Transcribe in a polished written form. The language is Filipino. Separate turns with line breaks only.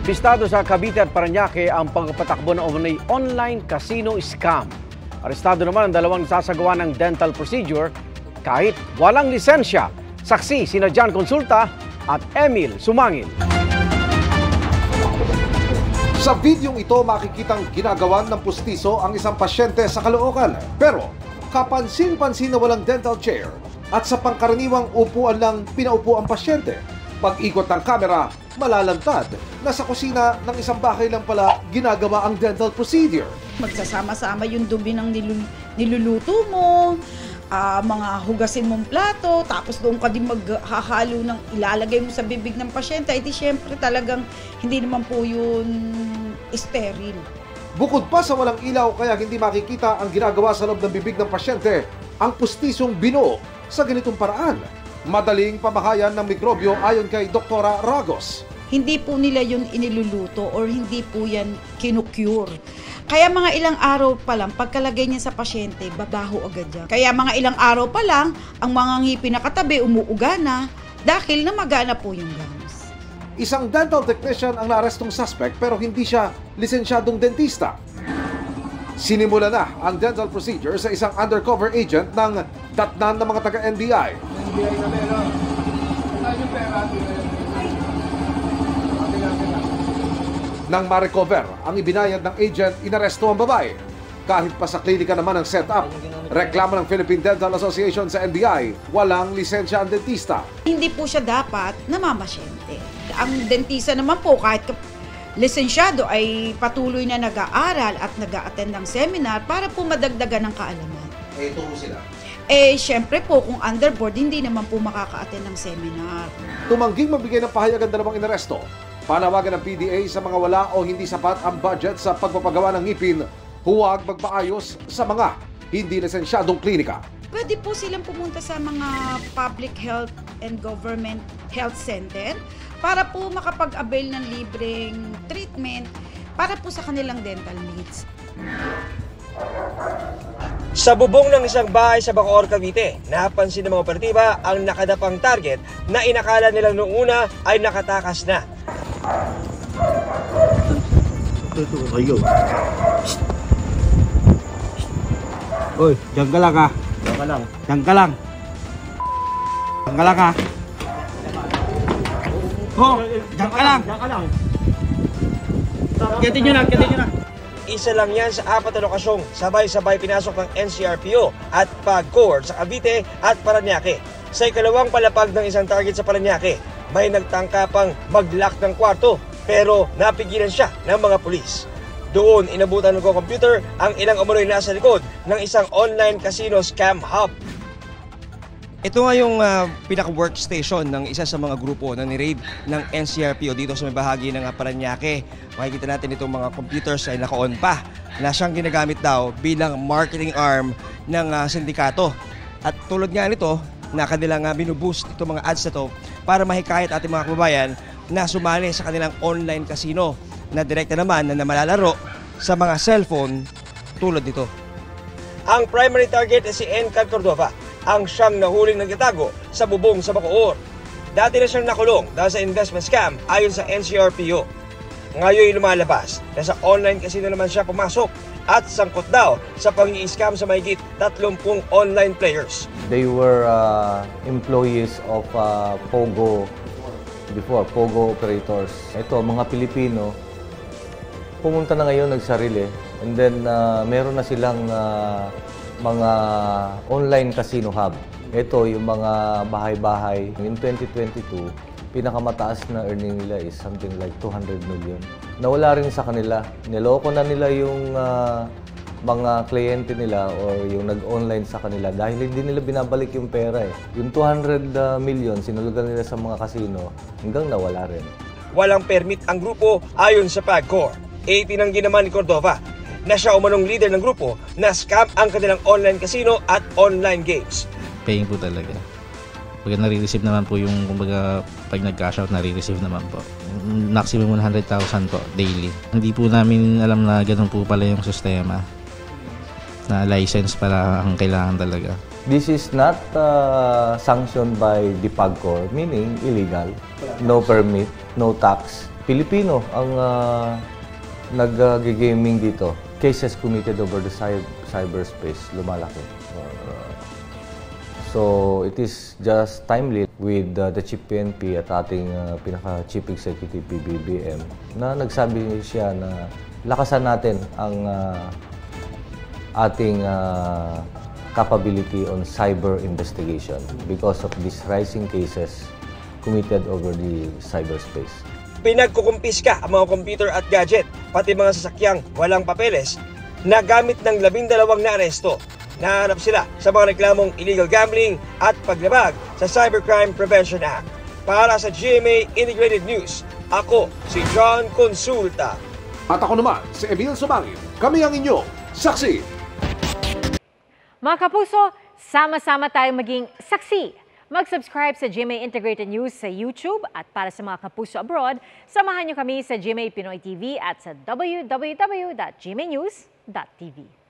Pistado sa Cavite at Parañaque ang pagpatakbo ng online casino scam. Arestado naman ang dalawang sasagawa ng dental procedure kahit walang lisensya. Saksi sina Jan Consulta at Emil Sumangil.
Sa videong ito makikitang ginagawan ng pustiso ang isang pasyente sa Caloocan. Pero kapansin-pansin na walang dental chair at sa pangkaraniwang upuan lang pinaupo ang pasyente. Pag-ikot ng kamera, malalantad na sa kusina ng isang bahay lang pala ginagawa ang dental procedure.
Magsasama-sama yung dumi ng niluluto mo, mga hugasin mong plato, tapos doon ka din maghahalo ng ilalagay mo sa bibig ng pasyente. Edi syempre talagang hindi naman po yun sterile.
Bukod pa sa walang ilaw kaya hindi makikita ang ginagawa sa loob ng bibig ng pasyente, ang pustisong binuo sa ganitong paraan. Madaling pamahayan ng mikrobyo ayon kay Dr. Ragos.
Hindi po nila yun iniluluto or hindi po yan kinukure. Kaya mga ilang araw pa lang, pagkalagay niya sa pasyente, babaho agad yan. Kaya mga ilang araw pa lang, ang mga ngipin na katabi umuuga na dahil namagana po yung gums.
Isang dental technician ang naarestong suspect pero hindi siya lisensyadong dentista. Sinimula na ang dental procedure sa isang undercover agent ng datnan ng mga taga-NBI. Nang ma-recover ang ibinayad ng agent, inaresto ang babae. Kahit pa sa klinika naman ang setup, reklamo ng Philippine Dental Association sa NBI, walang lisensya ang dentista.
Hindi po siya dapat namamasyente. Ang dentista naman po kahit lisensyado ay patuloy na nag-aaral at nag-a-attend ng seminar para po madagdagan ng kaalaman.
Ito po sila.
Syempre po kung underboard, hindi naman po makaka-attend ng seminar.
Tumangging magbigay ng pahayag ang dalawang inaresto. Panawagan ng PDA sa mga wala o hindi sapat ang budget sa pagpapagawa ng ngipin, huwag magpaayos sa mga hindi lisensyadong klinika.
Pwede po silang pumunta sa mga public health and government health center para po makapag-avail ng libreng treatment para po sa kanilang dental needs.
Sa bubong ng isang bahay sa Bacoor, Cavite, napansin ng mga operatiba ang nakadapang target na inakala nilang noong una ay nakatakas na.
Oy, diyan ka lang ha.
Diyan ka lang.
Diyan ka lang. Diyan ka lang ha. Oh, diyan ka lang.
Diyan ka lang.
Kitin nyo na, kitin nyo na.
Isa lang yan sa 4 na lokasyong sabay-sabay pinasok ng NCRPO at PAGCOR sa Cavite at Parañaque. Sa ikalawang palapag ng isang target sa Parañaque, may nagtangka pang mag-lock ng kwarto pero napigilan siya ng mga pulis. Doon inabutan ng computer ang ilang umunoy nasa likod ng isang online casino scam hub. Ito nga yung pinaka-workstation ng isa sa mga grupo na ni-raid ng NCRPO dito sa may bahagi ng Parañaque. Makikita natin itong mga computers ay naka-on pa na siyang ginagamit daw bilang marketing arm ng sindikato. At tulad nga nito na kanilang binuboost itong mga ads na to para mahikayat ating mga kababayan na sumali sa kanilang online casino na direkta naman na malalaro sa mga cellphone tulad nito. Ang primary target ay si Encan Cordova, ang siyang nahuling nagtatago sa bubong sa Bacoor. Dati na siyang nakulong dahil sa investment scam ayon sa NCRPO. Ngayon lumalabas na sa online casino naman siya pumasok at sangkot daw sa pang-i-scam sa mahigit 30 online players.
They were employees of Pogo before, Pogo operators. Ito, mga Pilipino, pumunta na ngayon nagsarili and then meron na silang mga online casino hub. Ito, yung mga bahay-bahay. In 2022, pinakamataas na earning nila is something like 200 million. Nawala rin sa kanila. Niloko na nila yung mga kliyente nila or yung nag-online sa kanila dahil hindi nila binabalik yung pera eh. Yung 200 million, sinulugan nila sa mga casino, hanggang nawala rin.
Walang permit ang grupo ayon sa PAGCOR. Itinanggi naman ni Cordova na siya umanong leader ng grupo na scam ang kanilang online casino at online games.
Paying po talaga. Pag nare-receive naman po yung, kumbaga, pag nag-cash out, nare-receive naman po. Maximum 100,000 po daily. Hindi po namin alam na ganun po pala yung sistema. Na license para ang kailangan talaga.
This is not sanctioned by the PAGCOR, meaning illegal. No permit, no tax. Pilipino ang nag-gaming dito. Cases committed over the cyberspace lumalaki. So it is just timely with the Chief PNP at ating pinaka-Chief Executive PBBM na nagsabi siya na lakasan natin ang ating capability on cyber investigation because of these rising cases committed over the cyberspace.
Pinagkukumpiska ang mga computer at gadget, pati mga sasakyang walang papeles na gamit ng 12 na aresto. Nahanap sila sa mga reklamong illegal gambling at paglabag sa Cybercrime Prevention Act. Para sa GMA Integrated News, ako si John Consulta.
At ako naman, si Emil Sumangin. Kami ang inyong saksi.
Mga kapuso, sama-sama tayong maging saksi. Mag-subscribe sa GMA Integrated News sa YouTube at para sa mga kapuso abroad, samahan niyo kami sa GMA Pinoy TV at sa www.gmanews.tv.